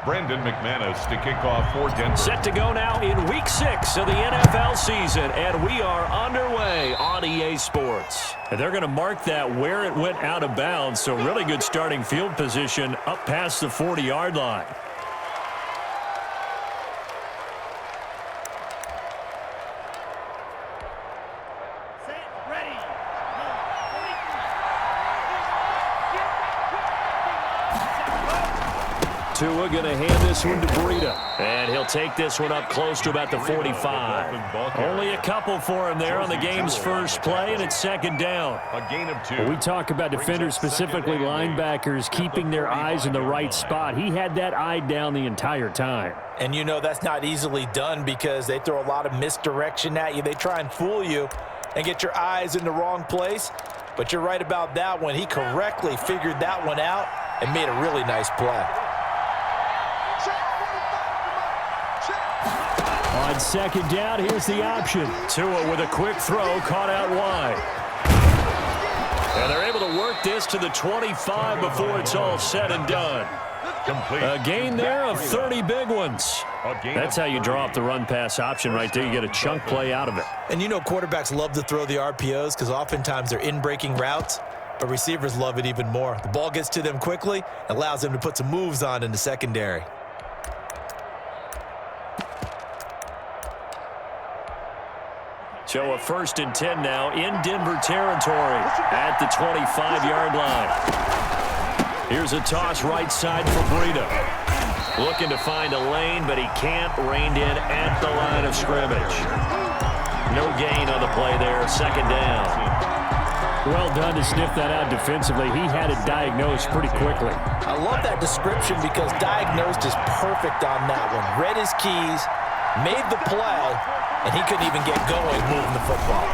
Brandon McManus to kick off for Denver. Set to go now in Week 6 of the NFL season, and we are underway on EA Sports. And they're going to mark that where it went out of bounds, so really good starting field position up past the 40-yard line. Tua going to hand this one to Breida. And he'll take this one up close to about the 45. Only a couple for him there on the game's first play, and it's second down. A gain of 2. Well, we talk about defenders, specifically linebackers, keeping their eyes in the right spot. He had that eye down the entire time. And you know that's not easily done because they throw a lot of misdirection at you. They try and fool you and get your eyes in the wrong place. But you're right about that one. He correctly figured that one out and made a really nice play. On second down, here's the option. Tua with a quick throw, caught out wide. And they're able to work this to the 25 before it's all said and done. Complete. A gain there of 30 big ones. That's how you draw up the run-pass option right there. You get a chunk play out of it. And you know quarterbacks love to throw the RPOs because oftentimes they're in-breaking routes, but receivers love it even more. The ball gets to them quickly, allows them to put some moves on in the secondary. So a 1st and 10 now in Denver territory at the 25-yard line. Here's a toss right side for Breida. Looking to find a lane, but he can't. Reined in at the line of scrimmage. No gain on the play there. Second down. Well done to sniff that out defensively. He had it diagnosed pretty quickly. I love that description because diagnosed is perfect on that one. Read his keys, made the play, and he couldn't even get going moving the football.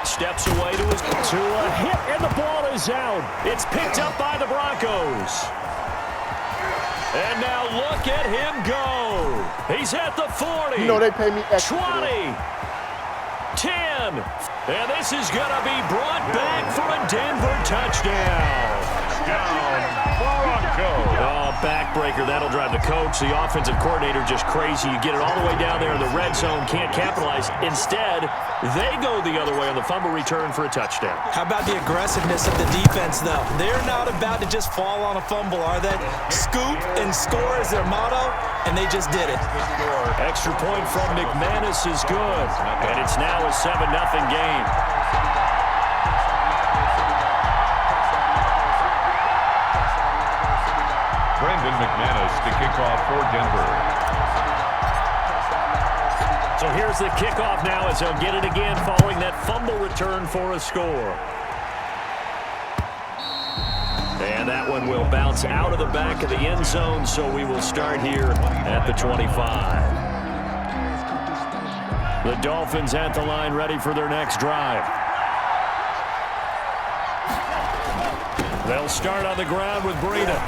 Steps away to a hit, and the ball is out. It's picked up by the Broncos. And now look at him go. He's at the 40. You know they pay me extra. 20. 10. And this is going to be brought back for a Denver touchdown. Backbreaker. That'll drive the coach, the offensive coordinator, just crazy. You get it all the way down there in the red zone, can't capitalize. Instead, they go the other way on the fumble return for a touchdown. How about the aggressiveness of the defense, though? They're not about to just fall on a fumble, are they? Scoop and score is their motto, and they just did it. Extra point from McManus is good, and it's now a 7-0 game. Brandon McManus to kick off for Denver. So here's the kickoff now as they'll get it again following that fumble return for a score. And that one will bounce out of the back of the end zone, so we will start here at the 25. The Dolphins at the line ready for their next drive. They'll start on the ground with Breida.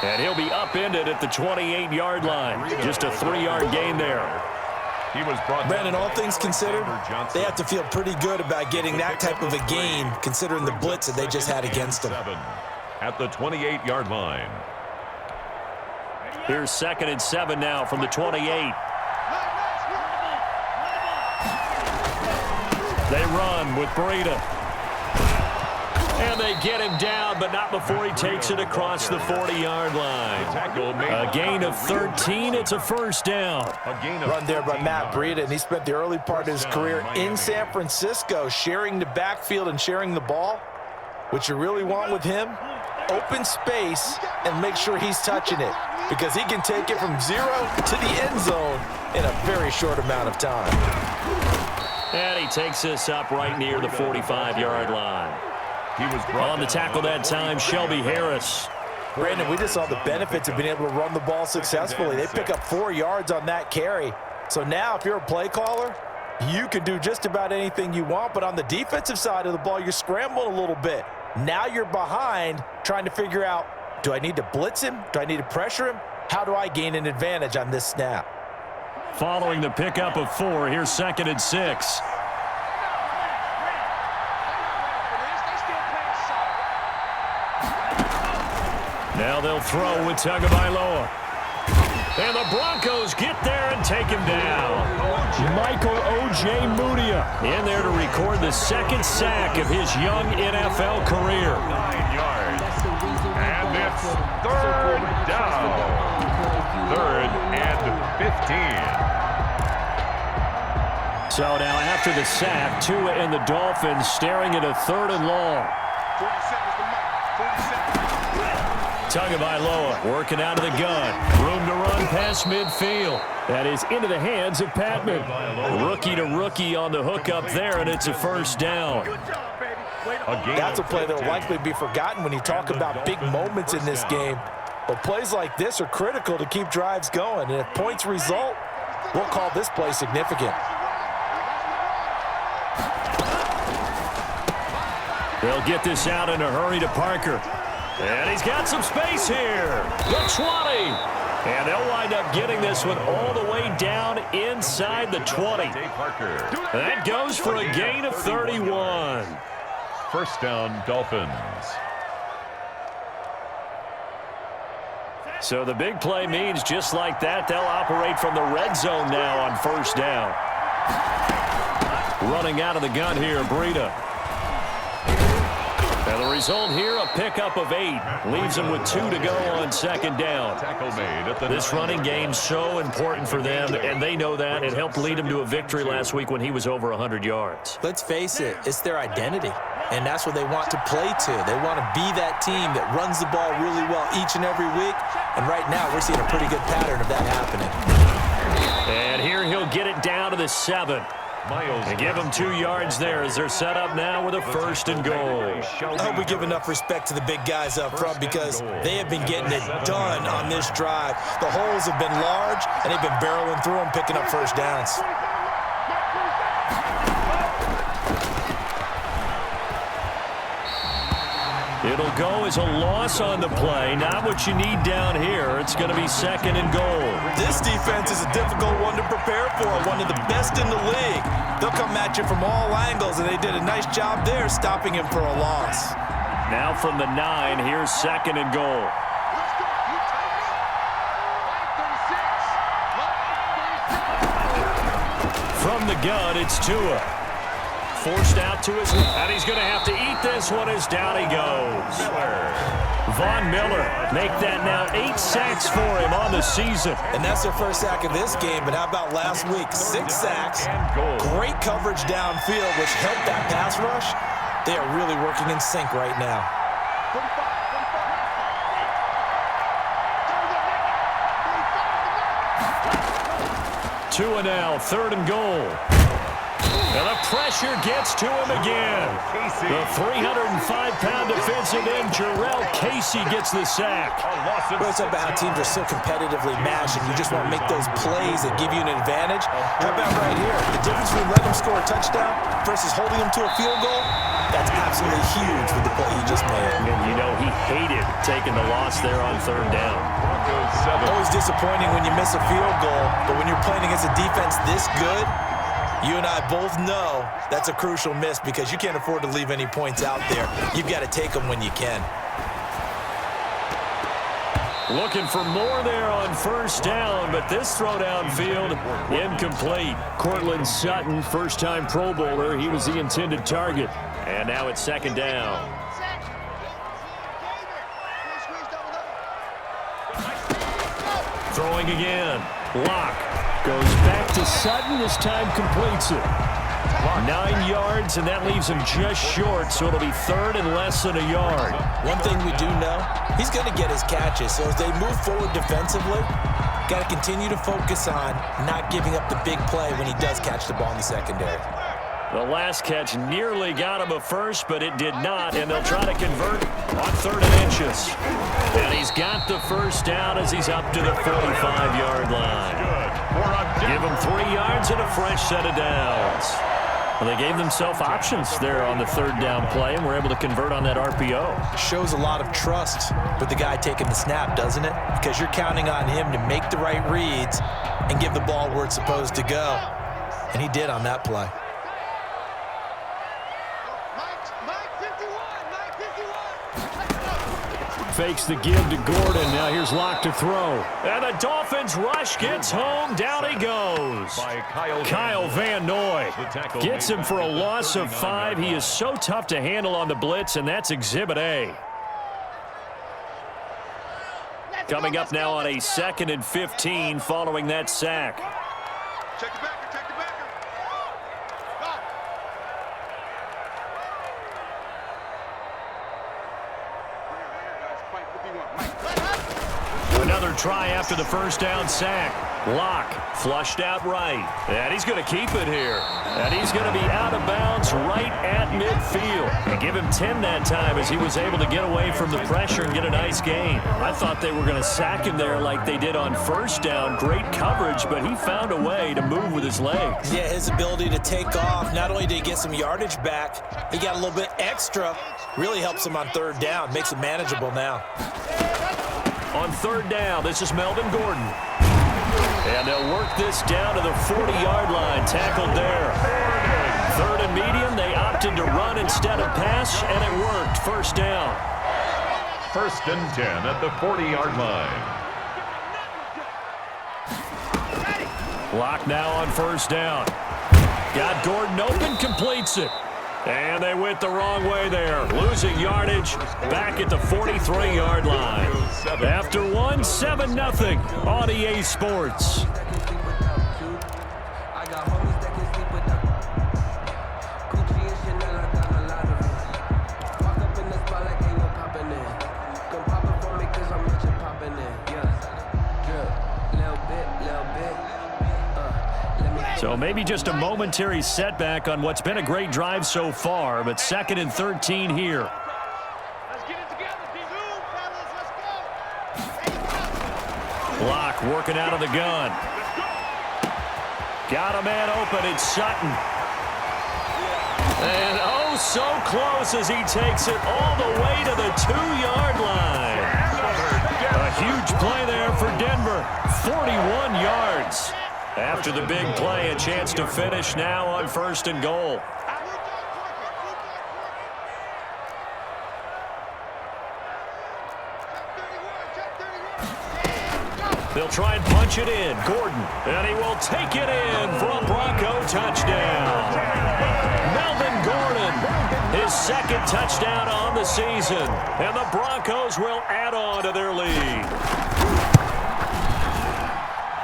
And he'll be upended at the 28-yard line. Just a 3-yard gain there. He was brought Brandon, all things considered, they have to feel pretty good about getting that type of a gain, considering the blitz that they just had against them. At the 28-yard line. Here's 2nd and 7 now from the 28. They run with Breida. And they get him down, but not before he takes it across the 40-yard line. A gain of 13. It's a first down. Run there by Matt Breida, and he spent the early part of his career in San Francisco sharing the backfield and sharing the ball. What you really want with him, open space and make sure he's touching it because he can take it from 0 to the end zone in a very short amount of time. And he takes this up right near the 45-yard line. He was on the tackle that time, Shelby Harris. Brandon, we just saw the benefits of being able to run the ball successfully. They pick up 4 yards on that carry. So now if you're a play caller, you can do just about anything you want. But on the defensive side of the ball, you're scrambling a little bit. Now you're behind trying to figure out, do I need to blitz him? Do I need to pressure him? How do I gain an advantage on this snap? Following the pickup of 4, here's 2nd and 6. Now they'll throw with Tagovailoa. And the Broncos get there and take him down. Michael O.J. Mudia in there to record the second sack of his young NFL career. 9 yards. And it's third down. 3rd and 15. So now after the sack, Tua and the Dolphins staring at a 3rd and long. 47. Tagovailoa working out of the gun. Room to run past midfield. That is into the hands of Patman. Rookie to rookie on the hook up there, and it's a first down. That's a play that will likely be forgotten when you talk about big moments in this game. But plays like this are critical to keep drives going. And if points result, we'll call this play significant. They'll get this out in a hurry to Parker. And he's got some space here. The 20. And they'll wind up getting this one all the way down inside the 20. That goes for a gain of 31. First down, Dolphins. So the big play means just like that, they'll operate from the red zone now on first down. Running out of the gun here, Breida. And the result here, a pickup of 8. Leaves them with 2 to go on second down. This running game's so important for them, and they know that. It helped lead them to a victory last week when he was over 100 yards. Let's face it, it's their identity, and that's what they want to play to. They want to be that team that runs the ball really well each and every week, and right now we're seeing a pretty good pattern of that happening. And here he'll get it down to the 7. And give them 2 yards there as they're set up now with a 1st and goal. I hope we give enough respect to the big guys up front because they have been getting it done on this drive. The holes have been large, and they've been barreling through them, picking up first downs. It'll go as a loss on the play. Not what you need down here. It's going to be 2nd and goal. This defense is a difficult one to prepare for, one of the best in the league. They'll come at you from all angles, and they did a nice job there stopping him for a loss. Now from the 9, here's 2nd and goal. From the gun, it's Tua. Forced out to his left, and he's going to have to eat this one as down he goes. Von Miller make that now 8 sacks for him on the season. And that's their first sack of this game, but how about last week? 6 sacks, great coverage downfield, which helped that pass rush. They are really working in sync right now. Tua now, 3rd and goal. And the pressure gets to him again. The 305-pound defensive end, Jarrell Casey, gets the sack. Well, it's about how teams are so competitively matched, and you just want to make those plays that give you an advantage. How about right here? The difference between letting them score a touchdown versus holding them to a field goal, that's absolutely huge with the play he just made. And you know, he hated taking the loss there on 3rd down. Always disappointing when you miss a field goal, but when you're playing against a defense this good, you and I both know that's a crucial miss because you can't afford to leave any points out there. You've got to take them when you can. Looking for more there on first down, but this throw downfield incomplete. Cortland Sutton, first-time Pro Bowler. He was the intended target. And now it's 2nd down. Throwing again. Lock. Goes back to Sutton. This time completes it. 9 yards, and that leaves him just short, so it'll be 3rd and less than a yard. One thing we do know, he's going to get his catches. So as they move forward defensively, got to continue to focus on not giving up the big play when he does catch the ball in the secondary. The last catch nearly got him a first, but it did not, and they'll try to convert on 3rd and inches. And he's got the first down as he's up to the 45-yard line. Give him 3 yards and a fresh set of downs. Well, they gave themselves options there on the 3rd down play, and were able to convert on that RPO. Shows a lot of trust with the guy taking the snap, doesn't it? Because you're counting on him to make the right reads and give the ball where it's supposed to go. And he did on that play. Fakes the give to Gordon. Now here's Locke to throw. And the Dolphins rush gets home. Down he goes. By Kyle Van Noy gets him for a loss of 5. He is so tough to handle on the blitz, and that's Exhibit A. Coming up now on a 2nd and 15 following that sack. Check the backer, check the backer. Another try after the first down sack. Locke flushed out right. And he's going to keep it here. And he's going to be out of bounds right at midfield. And give him 10 that time as he was able to get away from the pressure and get a nice gain. I thought they were going to sack him there like they did on first down. Great coverage, but he found a way to move with his legs. Yeah, his ability to take off, not only did he get some yardage back, he got a little bit extra. Really helps him on 3rd down. Makes it manageable now. On 3rd down, this is Melvin Gordon. And they'll work this down to the 40-yard line. Tackled there. 3rd and medium, they opted to run instead of pass, and it worked. First down. 1st and 10 at the 40-yard line. Locke now on 1st down. Got Gordon open, completes it. And they went the wrong way there. Losing yardage back at the 43-yard line. After one, 7-0 on EA Sports. So maybe just a momentary setback on what's been a great drive so far, but 2nd and 13 here. Let's get it together, D-Zoom, fellas. Let's go. Locke working out of the gun. Got a man open. It's Sutton. And oh, so close as he takes it all the way to the 2-yard line. A huge play there for Denver. 41 yards. After the big play, a chance to finish now on 1st and goal. They'll try and punch it in. Gordon, and he will take it in for a Bronco touchdown. Melvin Gordon, his 2nd touchdown on the season, and the Broncos will add on to their lead.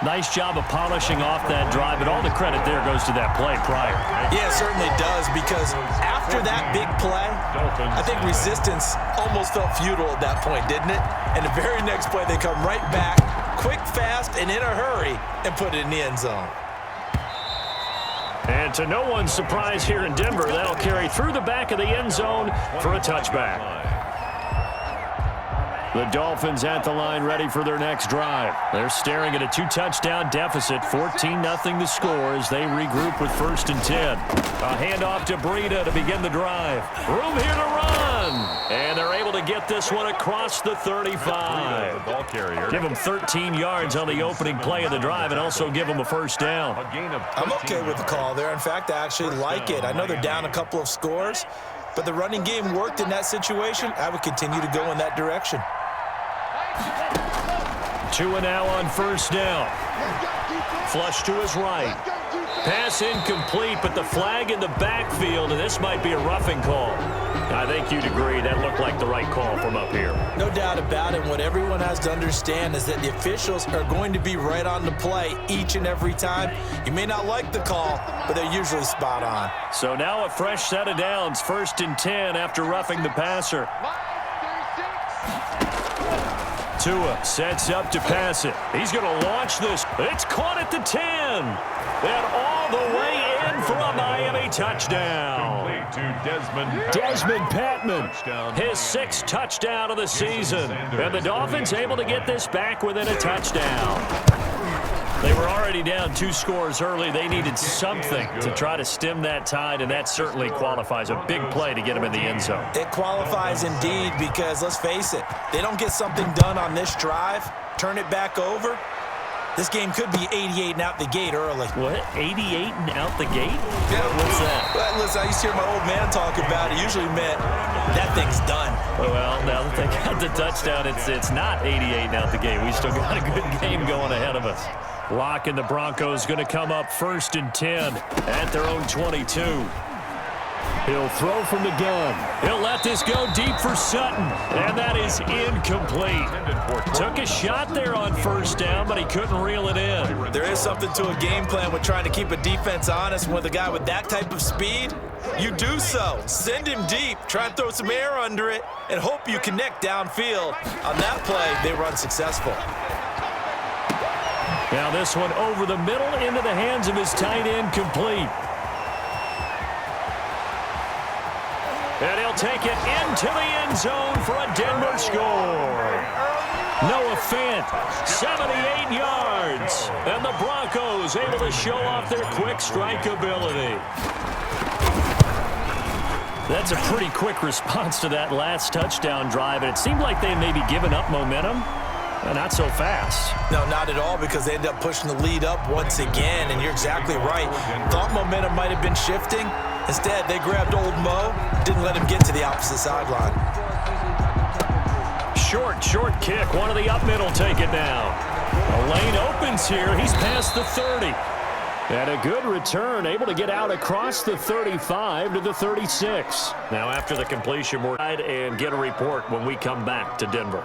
Nice job of polishing off that drive, but all the credit there goes to that play prior. Yeah, it certainly does, because after that big play, I think resistance almost felt futile at that point, didn't it? And the very next play, they come right back, quick, fast, and in a hurry, and put it in the end zone. And to no one's surprise here in Denver, that'll carry through the back of the end zone for a touchback. The Dolphins at the line ready for their next drive. They're staring at a 2-touchdown deficit, 14-0 the score as they regroup with 1st and 10. A handoff to Breida to begin the drive. Room here to run. And they're able to get this one across the 35. The ball carrier. Give them 13 yards on the opening play of the drive and also give them a first down. A gain of I'm okay with the call there. In fact, I actually like it. I know they're down a couple of scores, but the running game worked in that situation. I would continue to go in that direction. 2 and now on 1st down. Flush to his right. Pass incomplete, but the flag in the backfield, and this might be a roughing call. I think you'd agree that looked like the right call from up here. No doubt about it. What everyone has to understand is that the officials are going to be right on the play each and every time. You may not like the call, but they're usually spot on. So now a fresh set of downs, 1st and 10 after roughing the passer. Tua sets up to pass it. He's going to launch this. It's caught at the 10. And all the way in for a Miami touchdown. complete to Desmond Patman, his 6th touchdown of the season. And the Dolphins able to get this back within a touchdown. They were already down 2 scores early. They needed something to try to stem that tide, and that certainly qualifies. A big play to get them in the end zone. It qualifies indeed because, let's face it, they don't get something done on this drive, turn it back over, this game could be 88 and out the gate early. What? 88 and out the gate? Yeah. What's that? Well, listen, I used to hear my old man talk about it. Usually meant that thing's done. Well, now that they got the touchdown, it's not 88 now at the game. We still got a good game going ahead of us. Locke and the Broncos going to come up 1st and 10 at their own 22. He'll throw from the gun. He'll let this go deep for Sutton, and that is incomplete. Took a shot there on 1st down, but he couldn't reel it in. There is something to a game plan with trying to keep a defense honest. With a guy with that type of speed, you do so. Send him deep, try and throw some air under it, and hope you connect downfield. On that play, they run successful. Now this one over the middle into the hands of his tight end, complete. And he'll take it into the end zone for a Denver score. Noah Fant, 78 yards. And the Broncos able to show off their quick strike ability. That's a pretty quick response to that last touchdown drive, and it seemed like they may be giving up momentum. Not so fast. No, not at all, because they ended up pushing the lead up once again, and you're exactly right. Thought momentum might have been shifting. Instead, they grabbed old Mo, didn't let him get to the opposite sideline. Short kick. One of the up middle take it now. The lane opens here. He's past the 30. And a good return, able to get out across the 35 to the 36. Now after the completion, we're and get a report when we come back to Denver.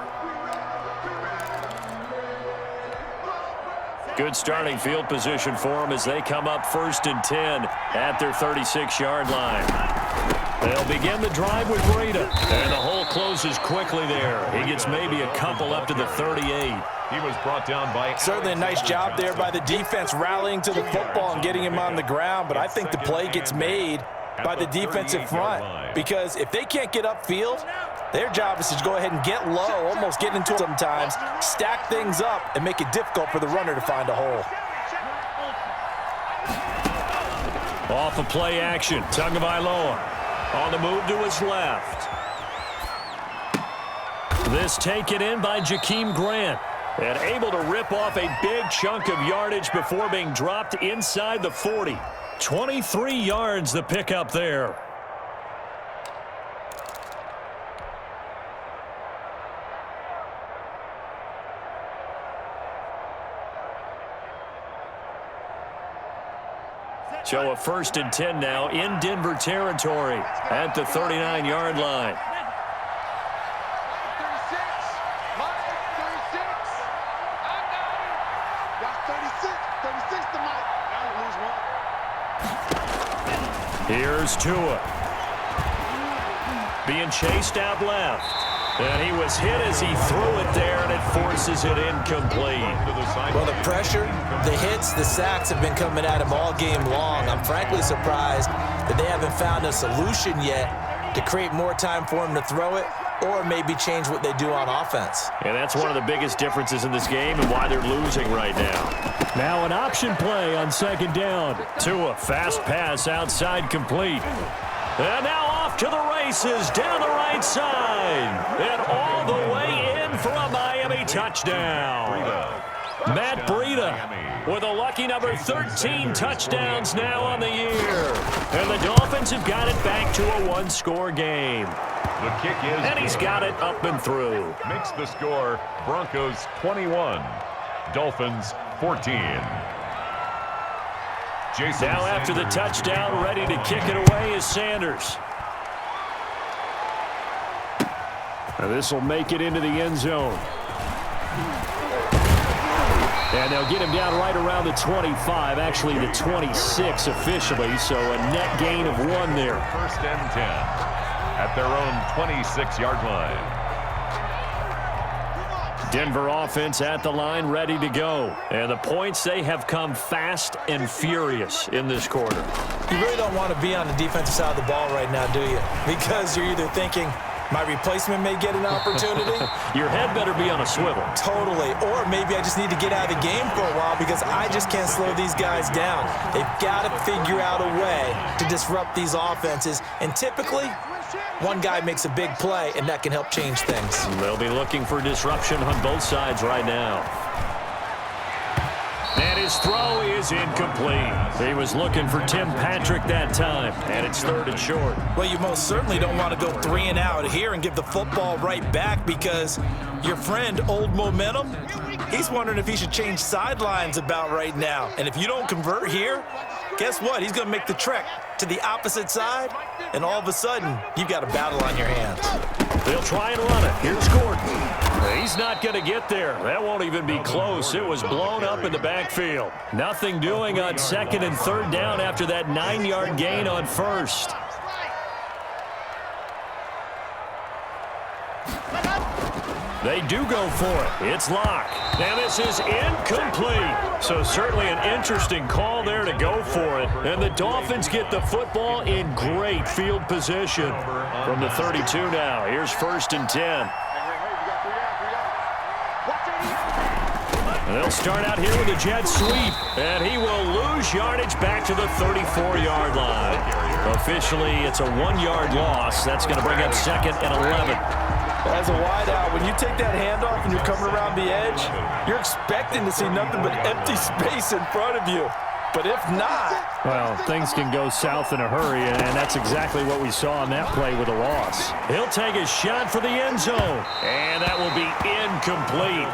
Good starting field position for them as they come up 1st and 10 at their 36-yard line. They'll begin the drive with Breida, and the hole closes quickly there. He gets maybe a couple up to the 38. He was brought down by... Certainly a nice job there by the defense rallying to the football and getting him on the ground, but I think the play gets made by the defensive front, because if they can't get upfield, their job is to go ahead and get low, almost get into it sometimes, stack things up, and make it difficult for the runner to find a hole. Off of play action, Tagovailoa on the move to his left. This taken in by Jakeem Grant, and able to rip off a big chunk of yardage before being dropped inside the 40. 23 yards the pickup there. So a 1st and 10 now in Denver territory at the 39-yard line. 36. Mike, 36. I got it. Got 36. 36 to Mike. Gotta lose one. Here's Tua. Being chased out left. And he was hit as he threw it there, and it forces it incomplete. Well, the pressure, the hits, the sacks have been coming at him all game long. I'm frankly surprised that they haven't found a solution yet to create more time for him to throw it, or maybe change what they do on offense. And that's one of the biggest differences in this game and why they're losing right now. Now an option play on 2nd down. Tua, fast pass outside, complete. And now off to the races down the right side. And all the way in for a Miami touchdown. Matt Breida with a lucky number 13 touchdowns now on the year. And the Dolphins have got it back to a one-score game. The kick is... And he's got it up and through. Makes the score Broncos 21, Dolphins 14. Jason Now after the touchdown, ready to kick it away is Sanders. Now this will make it into the end zone. And they'll get him down right around the 25, actually the 26 officially, so a net gain of 1 there. 1st and 10 at their own 26-yard line. Denver offense at the line, ready to go. And the points, they have come fast and furious in this quarter. You really don't want to be on the defensive side of the ball right now, do you? Because you're either thinking, my replacement may get an opportunity. Your head better be on a swivel. Totally. Or maybe I just need to get out of the game for a while because I just can't slow these guys down. They've got to figure out a way to disrupt these offenses. And typically, one guy makes a big play, and that can help change things. They'll be looking for disruption on both sides right now. And his throw is incomplete. He was looking for Tim Patrick that time, and it's 3rd and short. Well, you most certainly don't want to go 3 and out here and give the football right back because your friend, Old Momentum, he's wondering if he should change sidelines about right now. And if you don't convert here, guess what? He's going to make the trek to the opposite side, and all of a sudden, you've got a battle on your hands. They'll try and run it. Here's Gordon. He's not going to get there. That won't even be close. It was blown up in the backfield. Nothing doing on 2nd and 3rd down after that 9-yard gain on 1st. They do go for it. It's Locke. And this is incomplete. So certainly an interesting call there to go for it. And the Dolphins get the football in great field position. From the 32 now, here's 1st and 10. And they'll start out here with a jet sweep. And he will lose yardage back to the 34-yard line. Officially, it's a 1-yard loss. That's going to bring up 2nd and 11. As a wideout, when you take that handoff and you're coming around the edge, you're expecting to see nothing but empty space in front of you. But if not... Well, things can go south in a hurry, and that's exactly what we saw on that play with a loss. He'll take a shot for the end zone, and that will be incomplete.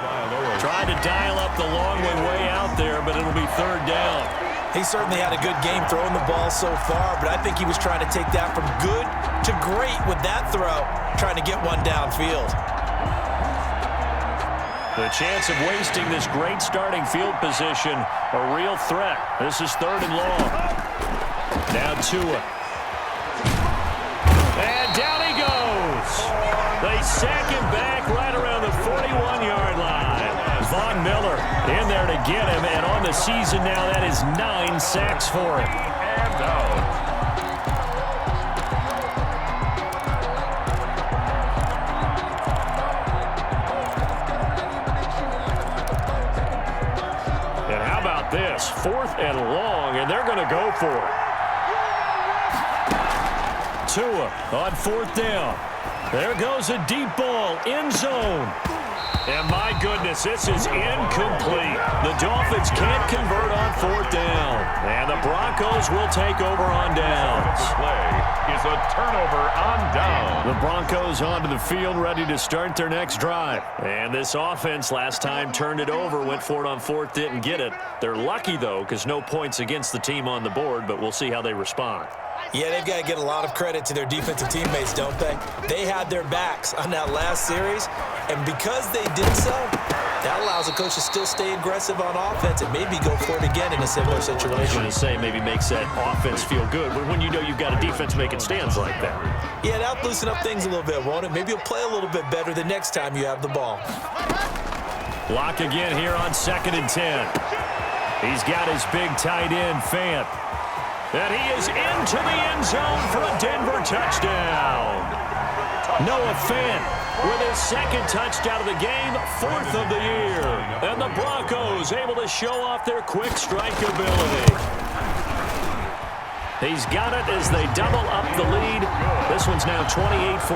Trying to dial up the long way out there, but it'll be 3rd down. He certainly had a good game throwing the ball so far, but I think he was trying to take that from good to great with that throw, trying to get one downfield. The chance of wasting this great starting field position, a real threat. This is 3rd and long. Now Tua. And down he goes. They sack him back right around the 41-yard line. Von Miller in there to get him, and on the season now, that is 9 sacks for him. And out. And how about this? 4th and long, and they're going to go for it. Tua on 4th down. There goes a deep ball, end zone. And my goodness, this is incomplete. The Dolphins can't convert on 4th down. And the Broncos will take over on downs. The play is a turnover on down. The Broncos onto the field, ready to start their next drive. And this offense last time turned it over, went for it on 4th, didn't get it. They're lucky, though, because no points against the team on the board, but we'll see how they respond. Yeah, they've got to get a lot of credit to their defensive teammates, don't they? They had their backs on that last series, and because they did so, that allows the coach to still stay aggressive on offense and maybe go for it again in a similar situation. I was going to say maybe makes that offense feel good, but when you know you've got a defense making stands like that. Yeah, that'll loosen up things a little bit, won't it? Maybe you'll play a little bit better the next time you have the ball. Lock again here on 2nd and 10. He's got his big tight end, Fant. And he is into the end zone for a Denver touchdown. Noah Fant with his 2nd touchdown of the game, 4th of the year. And the Broncos able to show off their quick strike ability. He's got it as they double up the lead. This one's now 28-14.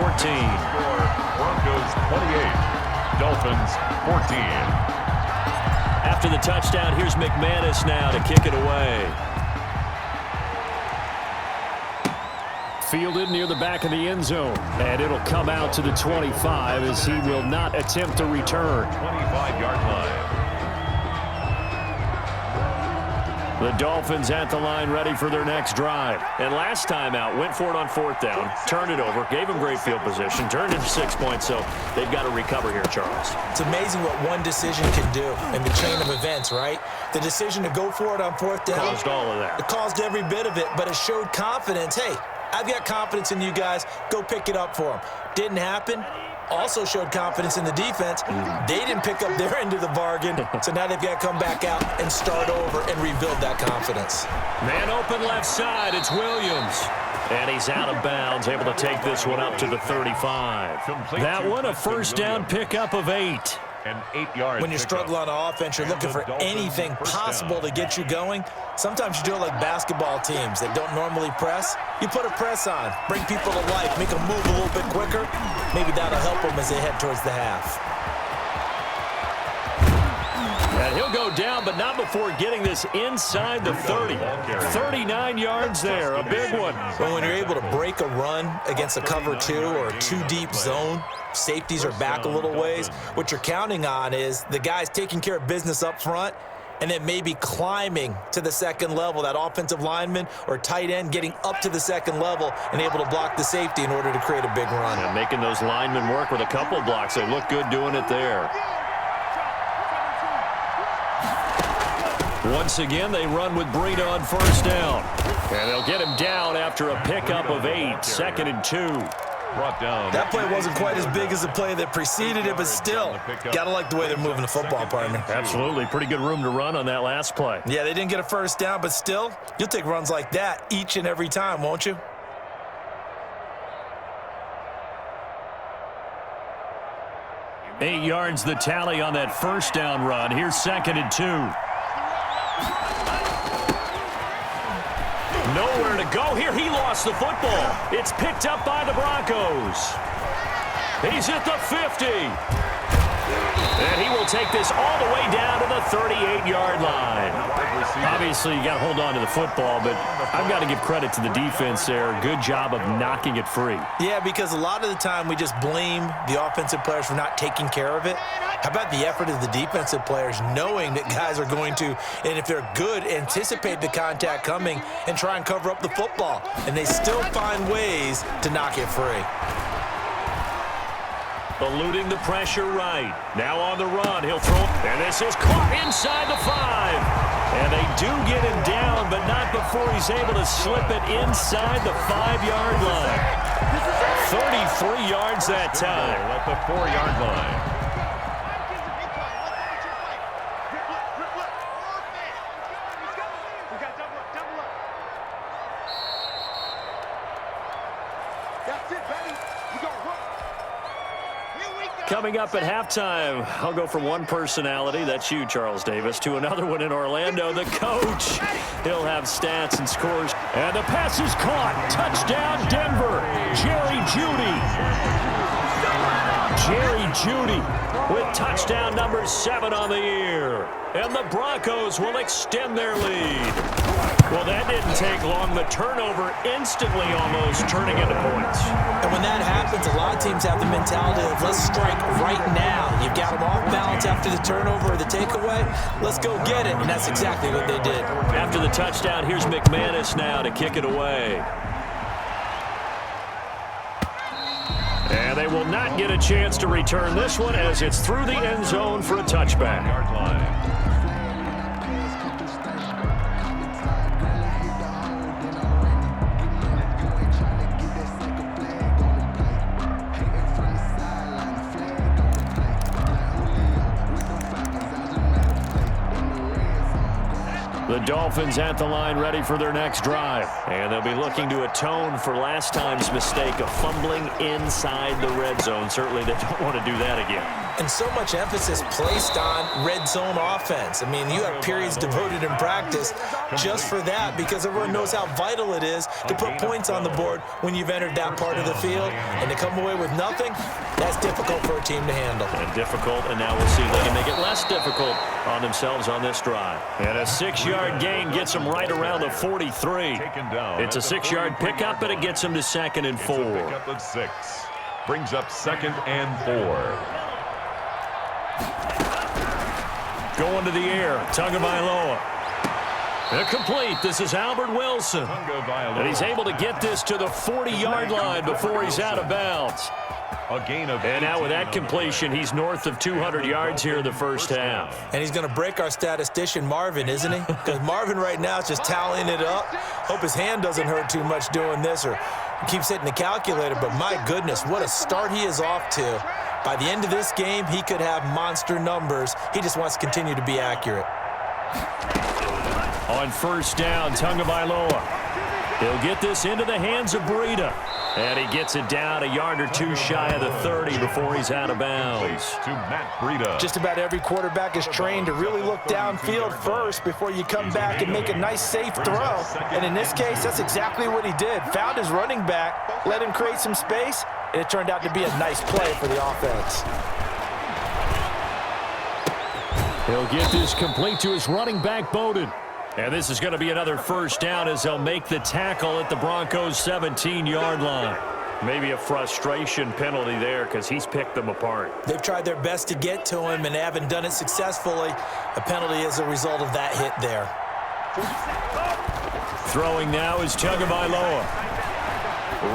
Broncos 28, Dolphins 14. After the touchdown, here's McManus now to kick it away. Fielded near the back of the end zone, and it'll come out to the 25 as he will not attempt to return. 25-yard line. The Dolphins at the line ready for their next drive. And last time out, went for it on 4th down, turned it over, gave them great field position, turned it to 6 points, so they've got to recover here, Charles. It's amazing what one decision can do in the chain of events, right? The decision to go for it on 4th down. Caused all of that. It caused every bit of it, but it showed confidence. Hey, I've got confidence in you guys. Go pick it up for them. Didn't happen. Also showed confidence in the defense. They didn't pick up their end of the bargain, so now they've got to come back out and start over and rebuild that confidence. Man open left side, it's Williams. And he's out of bounds, able to take this one up to the 35. That one, a 1st down pickup of 8. An 8-yard When you struggle on offense, you're looking for anything possible to get you going. Sometimes you do it like basketball teams that don't normally press. You put a press on, bring people to life, make them move a little bit quicker. Maybe that'll help them as they head towards the half. And he'll go down, but not before getting this inside the 30. 39 yards there, a big one. But when you're able to break a run against a cover 2 or a 2-deep zone, safeties are back a little ways. What you're counting on is the guys taking care of business up front and then maybe climbing to the second level, that offensive lineman or tight end getting up to the second level and able to block the safety in order to create a big run. And making those linemen work with a couple of blocks. They look good doing it there. Once again, they run with Breida on first down. And they'll get him down after a pickup of 8, 2nd and 2. Brought down. That play wasn't quite as big as the play that preceded it, but still, got to like the way they're moving the football, partner. Absolutely. Pretty good room to run on that last play. Yeah, they didn't get a first down, but still, you'll take runs like that each and every time, won't you? Eight yards the tally on that first down run. Here's 2nd and 2. Nowhere to go here. He lost the football. It's picked up by the Broncos. He's at the 50. And he will take this all the way down to the 38-yard line. Obviously, you got to hold on to the football, but I've got to give credit to the defense there. Good job of knocking it free. Yeah, because a lot of the time we just blame the offensive players for not taking care of it. How about the effort of the defensive players knowing that guys are going to, and if they're good, anticipate the contact coming and try and cover up the football. And they still find ways to knock it free. Eluding the pressure right. Now on the run. He'll throw. And this is caught inside the 5. And they do get him down, but not before he's able to slip it inside the 5-yard line. 33 yards that time. At the 4-yard line. Coming up at halftime, I'll go from one personality, that's you, Charles Davis, to another one in Orlando, the coach. He'll have stats and scores. And the pass is caught. Touchdown, Denver. Jerry Jeudy with touchdown number 7 on the year. And the Broncos will extend their lead. Well, that didn't take long. The turnover instantly almost turning into points. And when that happens, a lot of teams have the mentality of let's strike right now. You've got them off balance after the turnover or the takeaway. Let's go get it. And that's exactly what they did. After the touchdown, here's McManus now to kick it away. And they will not get a chance to return this one as it's through the end zone for a touchback. The Dolphins at the line ready for their next drive. And they'll be looking to atone for last time's mistake of fumbling inside the red zone. Certainly they don't want to do that again. And so much emphasis placed on red zone offense. I mean, you have periods devoted in practice just for that because everyone knows how vital it is to put points on the board when you've entered that part of the field. And to come away with nothing, that's difficult for a team to handle. And difficult, and now we'll see if they can make it less difficult on themselves on this drive. And a 6-yard gain gets them right around the 43. It's a 6-yard pickup, and it gets them to 2nd and 4. Pickup of 6. Brings up 2nd and 4. Going to the air, Tagovailoa. Complete. This is Albert Wilson. And he's able to get this to the 40-yard line before he's out of bounds. And now with that completion, he's north of 200 yards here in the first half. And he's going to break our statistician, Marvin, isn't he? Because Marvin right now is just tallying it up. Hope his hand doesn't hurt too much doing this or keeps hitting the calculator. But my goodness, what a start he is off to. By the end of this game, he could have monster numbers. He just wants to continue to be accurate. On first down, Tagovailoa. He'll get this into the hands of Breida. And he gets it down a yard or two shy of the 30 before he's out of bounds. To Matt Breida. Just about every quarterback is trained to really look downfield first before you come back and make a nice, safe throw. And in this case, that's exactly what he did. Found his running back, let him create some space, and it turned out to be a nice play for the offense. He'll get this complete to his running back, Bowden. And this is going to be another first down as they'll make the tackle at the Broncos' 17-yard line. Maybe a frustration penalty there because he's picked them apart. They've tried their best to get to him and haven't done it successfully. A penalty as a result of that hit there. Throwing now is Tagovailoa.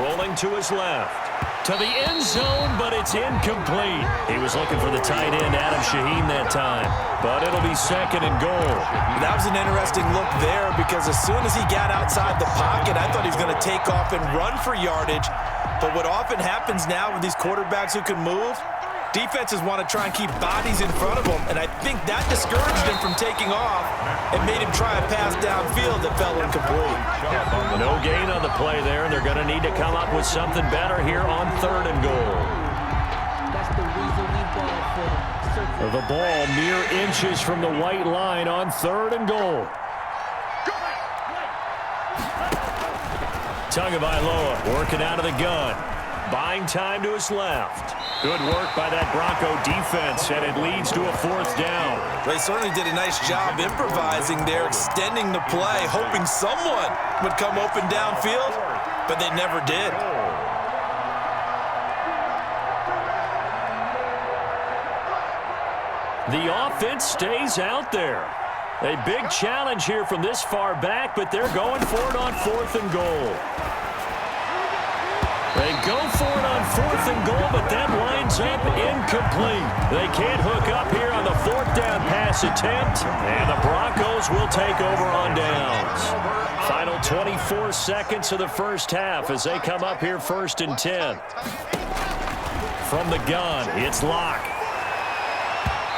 Rolling to his left. To the end zone, but it's incomplete. He was looking for the tight end, Adam Shaheen, that time. But it'll be second and goal. That was an interesting look there because as soon as he got outside the pocket, I thought he was going to take off and run for yardage. But what often happens now with these quarterbacks who can move, defenses want to try and keep bodies in front of them, and I think that discouraged him from taking off and made him try a pass downfield that fell incomplete. No gain on the play there, and they're going to need to come up with something better here on third and goal. That's the reason we ball for. The ball mere inches from the white line on third and goal. Tagovailoa working out of the gun. Buying time to his left. Good work by that Bronco defense, and it leads to a fourth down. They certainly did a nice job improvising there, extending the play, hoping someone would come open downfield, but they never did. The offense stays out there. A big challenge here from this far back, but they're going for it on fourth and goal. They go for it on fourth and goal, but that winds up incomplete. They can't hook up here on the fourth down pass attempt, and the Broncos will take over on downs. Final 24 seconds of the first half as they come up here first and 10. From the gun, it's Locke.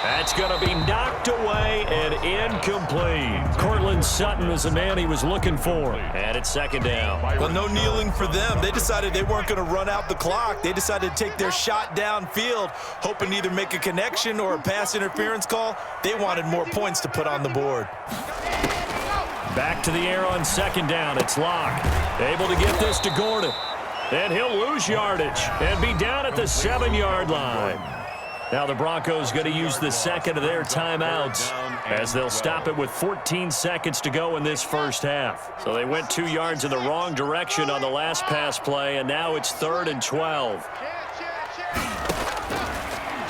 That's going to be knocked away and incomplete. Cortland Sutton was the man he was looking for. And it's second down. Well, no kneeling for them. They decided they weren't going to run out the clock. They decided to take their shot downfield, hoping to either make a connection or a pass interference call. They wanted more points to put on the board. Back to the air on second down. It's Locke. Able to get this to Gordon. And he'll lose yardage and be down at the 7-yard line. Now the Broncos going to use the second of their timeouts as they'll stop it with 14 seconds to go in this first half. So they went 2 yards in the wrong direction on the last pass play, and now it's 3rd and 12.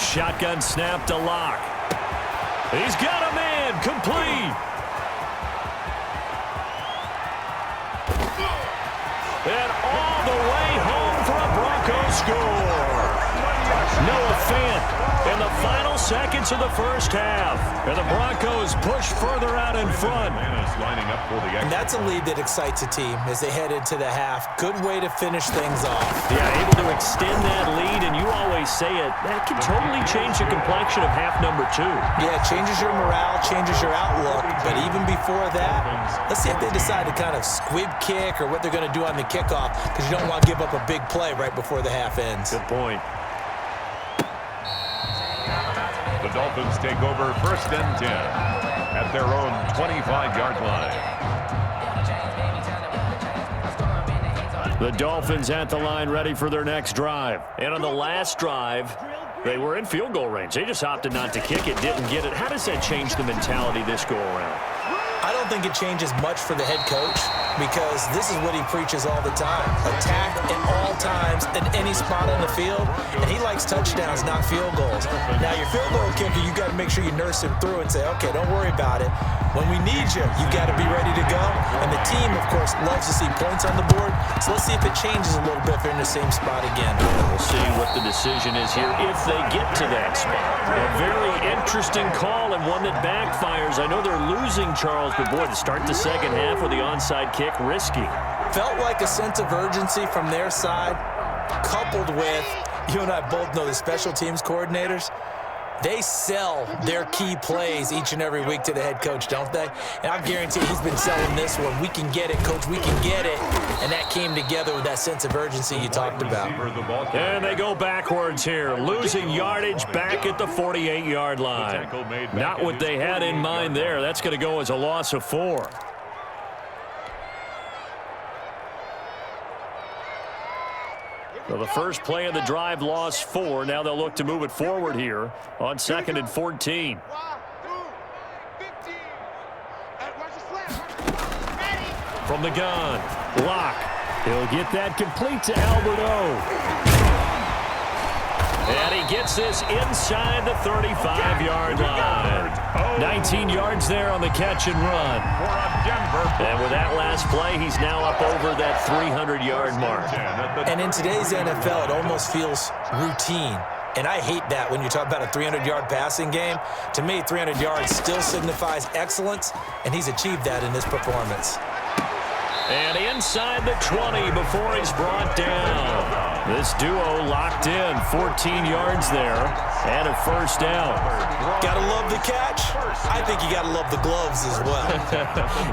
Shotgun snap to Locke. He's got a man, complete. And all the way home for a Broncos score. Noah Fant in the final seconds of the first half. And the Broncos push further out in front. And that's a lead that excites a team as they head into the half. Good way to finish things off. Yeah, able to extend that lead, and you always say it, that can totally change the complexion of half number 2. Yeah, it changes your morale, changes your outlook. But even before that, let's see if they decide to kind of squib kick or what they're going to do on the kickoff, because you don't want to give up a big play right before the half ends. Good point. The Dolphins take over first and 10 at their own 25-yard line. The Dolphins at the line ready for their next drive. And on the last drive, they were in field goal range. They just opted not to kick it, didn't get it. How does that change the mentality this go around? I don't think it changes much for the head coach because this is what he preaches all the time. Attack at all times in any spot on the field, and he likes touchdowns, not field goals. Now, your field goal kicker, you got to make sure you nurse him through and say, okay, don't worry about it. When we need you, you got to be ready to go. And the team, of course, loves to see points on the board. So let's see if it changes a little bit if they're in the same spot again. We'll see what the decision is here if they get to that spot. A very interesting call and one that backfires. I know they're losing Charles, but boy, to start the second half with the onside kick, risky. Felt like a sense of urgency from their side, coupled with, you and I both know the special teams coordinators, they sell their key plays each and every week to the head coach, don't they? And I guarantee he's been selling this one. We can get it, coach, we can get it. And that came together with that sense of urgency you talked about. And they go backwards here, losing yardage back at the 48-yard line. Not what they had in mind there. That's going to go as a loss of 4. So the first play of the drive lost 4. Now they'll look to move it forward here on 2nd and 14. from the gun. Lock. He'll get that complete to Albert O. And he gets this inside the 35-yard line. 19 yards there on the catch and run. And with that last play, he's now up over that 300-yard mark. And in today's NFL, it almost feels routine. And I hate that when you talk about a 300-yard passing game. To me, 300 yards still signifies excellence, and he's achieved that in this performance. And inside the 20 before he's brought down. This duo locked in, 14 yards there, and a first down. Gotta love the catch. I think you gotta love the gloves as well.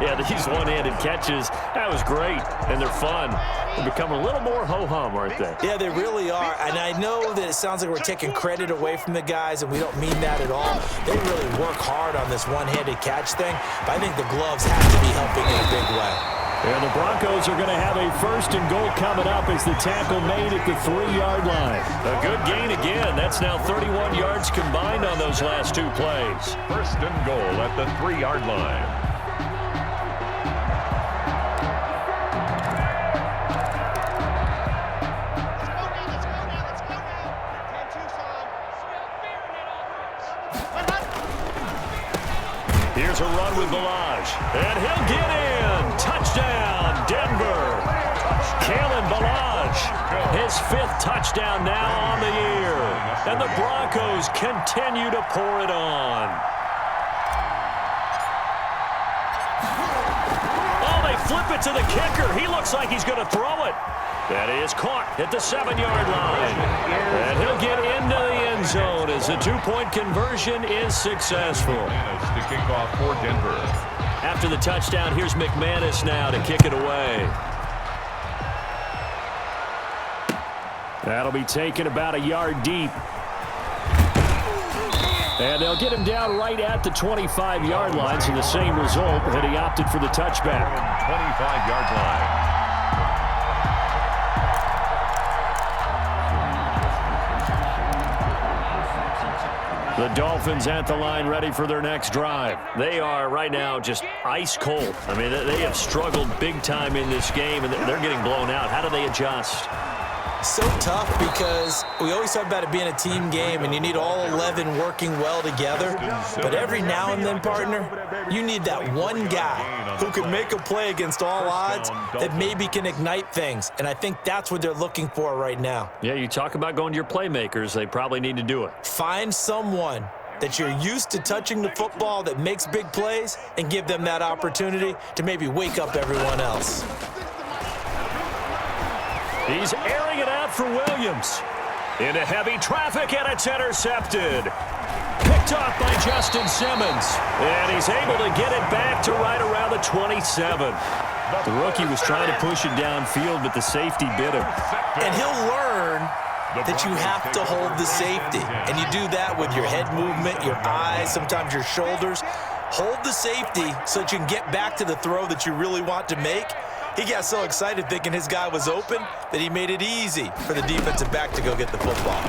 Yeah, these one-handed catches, that was great, and they're fun. They become a little more ho-hum, aren't they? Yeah, they really are. And I know that it sounds like we're taking credit away from the guys, and we don't mean that at all. They really work hard on this one-handed catch thing, but I think the gloves have to be helping in a big way. And the Broncos are going to have a first and goal coming up as the tackle made at the 3-yard line. A good gain again. That's now 31 yards combined on those last two plays. First and goal at the 3-yard line. Here's a run with Balaj, and he'll get in. Touchdown, Denver. Kalen Balaj, his 5th touchdown now on the year. And the Broncos continue to pour it on. Oh, they flip it to the kicker. He looks like he's going to throw it. That is caught at the 7-yard line. And he'll get into the end zone as the 2-point conversion is successful. To kick off for Denver. After the touchdown, here's McManus now to kick it away. That'll be taken about a yard deep. And they'll get him down right at the 25-yard line, so the same result, and he opted for the touchback. 25-yard line. The Dolphins at the line ready for their next drive. They are right now just ice cold. I mean, they have struggled big time in this game, and they're getting blown out. How do they adjust? So tough because we always talk about it being a team game, and you need all 11 working well together. But every now and then, partner, you need that one guy who can make a play against all odds that maybe can ignite things. And I think that's what they're looking for right now. Yeah, you talk about going to your playmakers. They probably need to do it. Find someone that you're used to touching the football that makes big plays and give them that opportunity to maybe wake up everyone else. He's airing it out for Williams. Into heavy traffic, and it's intercepted. Picked off by Justin Simmons. And he's able to get it back to right around the 27. The rookie was trying to push it downfield, but the safety bit him. And he'll learn that you have to hold the safety. And you do that with your head movement, your eyes, sometimes your shoulders. Hold the safety so that you can get back to the throw that you really want to make. He got so excited thinking his guy was open that he made it easy for the defensive back to go get the football.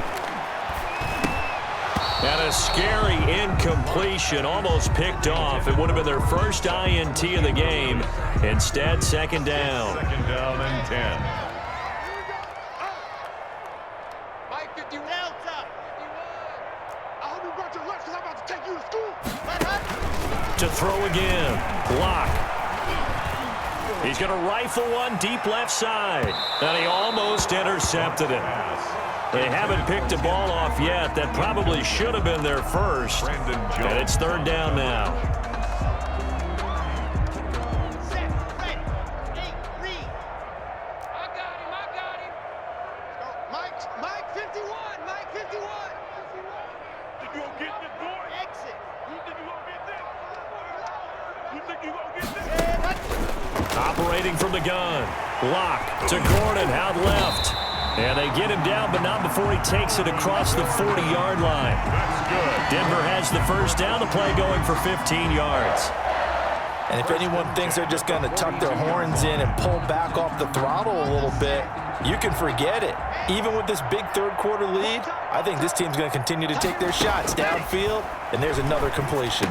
And a scary incompletion, almost picked off. It would have been their first INT of the game. Instead, second down. Second down and 10. Mike 51. I hope you brought your lunch because I'm about to take you to school. To throw again. Block. He's going to rifle one deep left side. And he almost intercepted it. They haven't picked a ball off yet. That probably should have been their first. And it's third down now. Mike 51. Mike 51. Think you gonna get this boy? Exit. You think you gonna get this? You think you gonna get this? Operating from the gun. Lock to Gordon out left. And they get him down, but not before he takes it across the 40-yard line. That's good. Denver has the first down. The play going for 15 yards. And if anyone thinks they're just going to tuck their horns in and pull back off the throttle a little bit, you can forget it. Even with this big third-quarter lead, I think this team's going to continue to take their shots downfield, and there's another completion.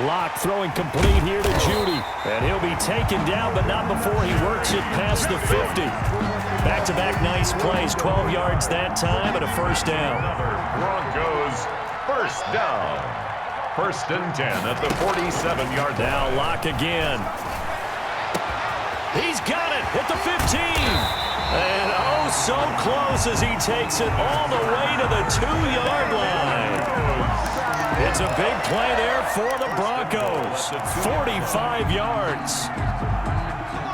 Locke throwing complete here to Judy. And he'll be taken down, but not before he works it past the 50. Back-to-back nice plays, 12 yards that time and a first down. Broncos first down. 1st and 10 at the 47-yard line. Now Locke again. He's got it at the 15. And oh, so close as he takes it all the way to the 2-yard line. It's a big play there for the Broncos. 45 yards.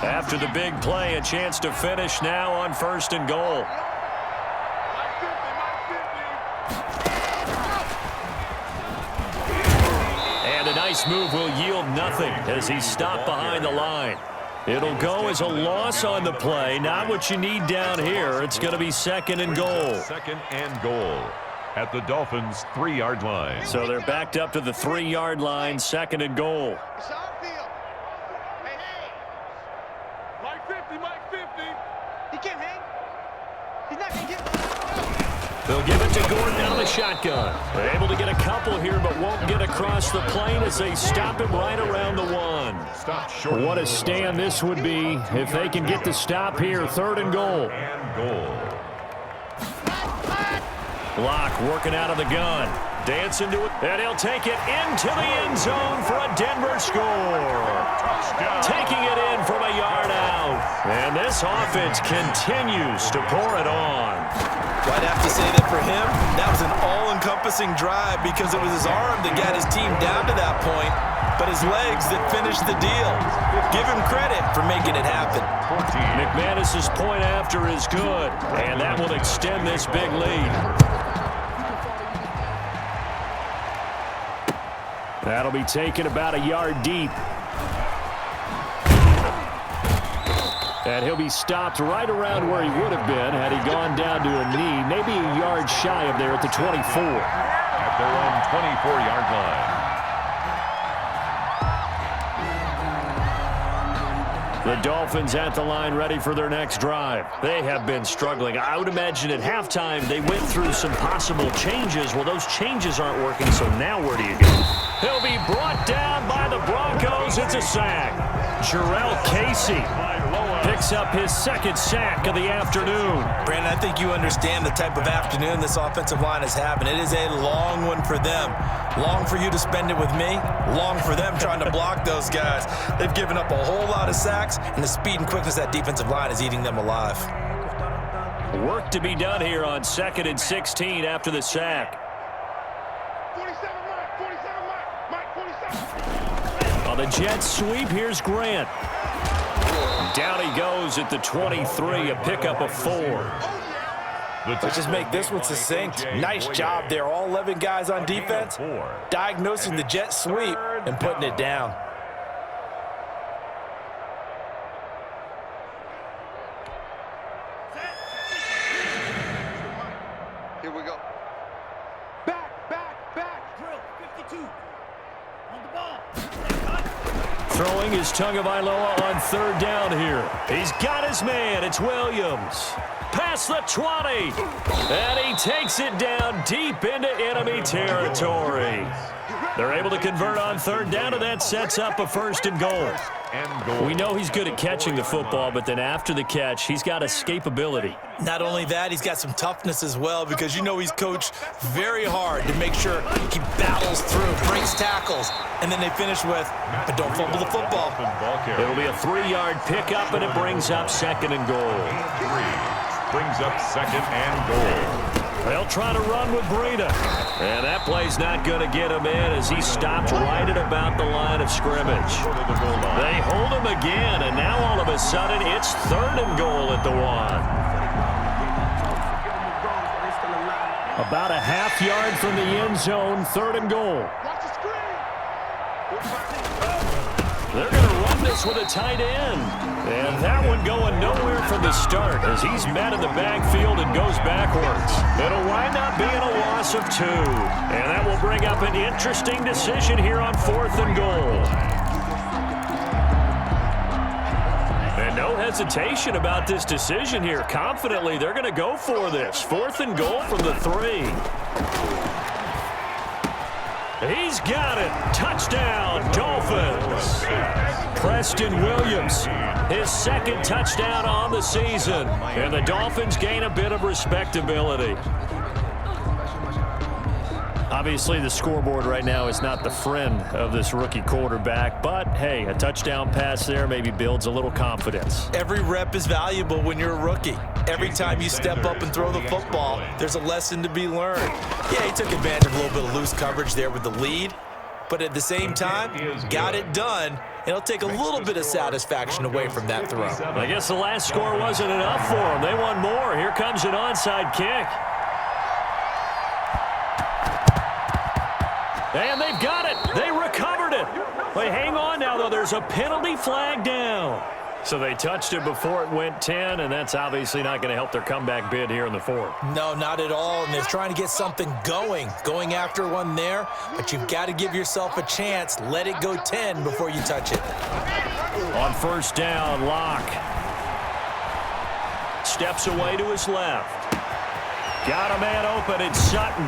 After the big play, a chance to finish now on 1st and goal. And a nice move will yield nothing as he's stopped behind the line. It'll go as a loss on the play. Not what you need down here. It's going to be 2nd and goal. 2nd and goal at the Dolphins' 3-yard line. So they're backed up to the 3-yard line, 2nd and goal. It's our field. Hey. Mike 50, Mike 50. He can't hang. He's not going to get. They'll give it to Gordon out of the shotgun. They're able to get a couple here, but won't get across the plane as they stop him right around the 1. Stop short. What a stand this would be if they can get the stop here, 3rd and goal. Locke working out of the gun. Dancing to it, and he'll take it into the end zone for a Denver score. Taking it in from a yard out. And this offense continues to pour it on. Well, I'd have to say that for him, that was an all-encompassing drive because it was his arm that got his team down to that point, but his legs that finished the deal. Give him credit for making it happen. McManus's point after is good, and that will extend this big lead. That'll be taken about a yard deep. And he'll be stopped right around where he would have been had he gone down to a knee, maybe a yard shy of there at the 24. At their own 24-yard line. The Dolphins at the line ready for their next drive. They have been struggling. I would imagine at halftime they went through some possible changes. Well, those changes aren't working, so now where do you go? He'll be brought down by the Broncos. It's a sack. Jarrell Casey picks up his 2nd sack of the afternoon. Brandon, I think you understand the type of afternoon this offensive line is having. It is a long one for them. Long for you to spend it with me. Long for them trying to block those guys. They've given up a whole lot of sacks, and the speed and quickness of that defensive line is eating them alive. Work to be done here on 2nd and 16 after the sack. 47 Mike, 47. On the Jets sweep, here's Grant. Down he goes at the 23, a pickup of 4. Let's just make this one succinct. Nice job there. All 11 guys on defense, diagnosing the jet sweep and putting it down. Here we go. Back. Drill, 52. On the ball. Throwing is Tagovailoa on 3rd down here. He's got his man. It's Williams. Past the 20. And he takes it down deep into enemy territory. They're able to convert on 3rd down, and that sets up a 1st and goal. We know he's good at catching the football, but then after the catch, he's got escapability. Not only that, he's got some toughness as well because you know he's coached very hard to make sure he battles through, breaks tackles, and then they finish with, but don't fumble the football. It'll be a 3-yard pickup, and it brings up 2nd and goal. Brings up 2nd and goal. They'll try to run with Breida. And that play's not going to get him in as he stopped right at about the line of scrimmage. They hold him again, and now all of a sudden it's 3rd and goal at the 1. About a half yard from the end zone, 3rd and goal. They're going to run this with a tight end. And that one going nowhere from the start as he's met in the backfield and goes backwards. It'll wind up being a loss of 2. And that will bring up an interesting decision here on 4th and goal. And no hesitation about this decision here. Confidently, they're going to go for this. 4th and goal from the 3. He's got it. Touchdown. Preston Williams. His second touchdown on the season. And the Dolphins gain a bit of respectability. Obviously, the scoreboard right now is not the friend of this rookie quarterback. But, hey, a touchdown pass there maybe builds a little confidence. Every rep is valuable when you're a rookie. Every time you step up and throw the football, there's a lesson to be learned. Yeah, he took advantage of a little bit of loose coverage there with the lead. But at the same time, got it done. It'll take a little bit of satisfaction away from that throw. I guess the last score wasn't enough for them. They want more. Here comes an onside kick. And they've got it. They recovered it. Wait, hang on now, though. There's a penalty flag down. So they touched it before it went 10, and that's obviously not going to help their comeback bid here in the fourth. No, not at all, and they're trying to get something going after one there, but you've got to give yourself a chance. Let it go 10 before you touch it. On first down, Locke steps away to his left. Got a man open, it's Sutton.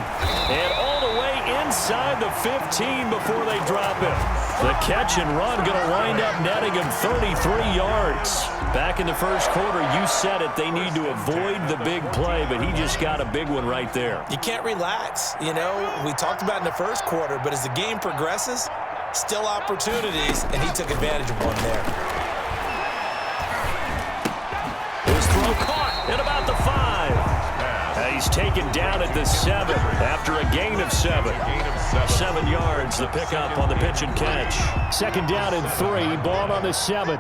And all the way inside the 15 before they drop it. The catch and run going to wind up netting him 33 yards. Back in the first quarter, you said it, they need to avoid the big play, but he just got a big one right there. You can't relax. You know, we talked about in the first quarter, but as the game progresses, still opportunities, and he took advantage of one there. His throw caught at about the 5. He's taken down at the 7 after a gain of 7. 7 yards, the pickup on the pitch and catch. Second down and 3, ball on the 7.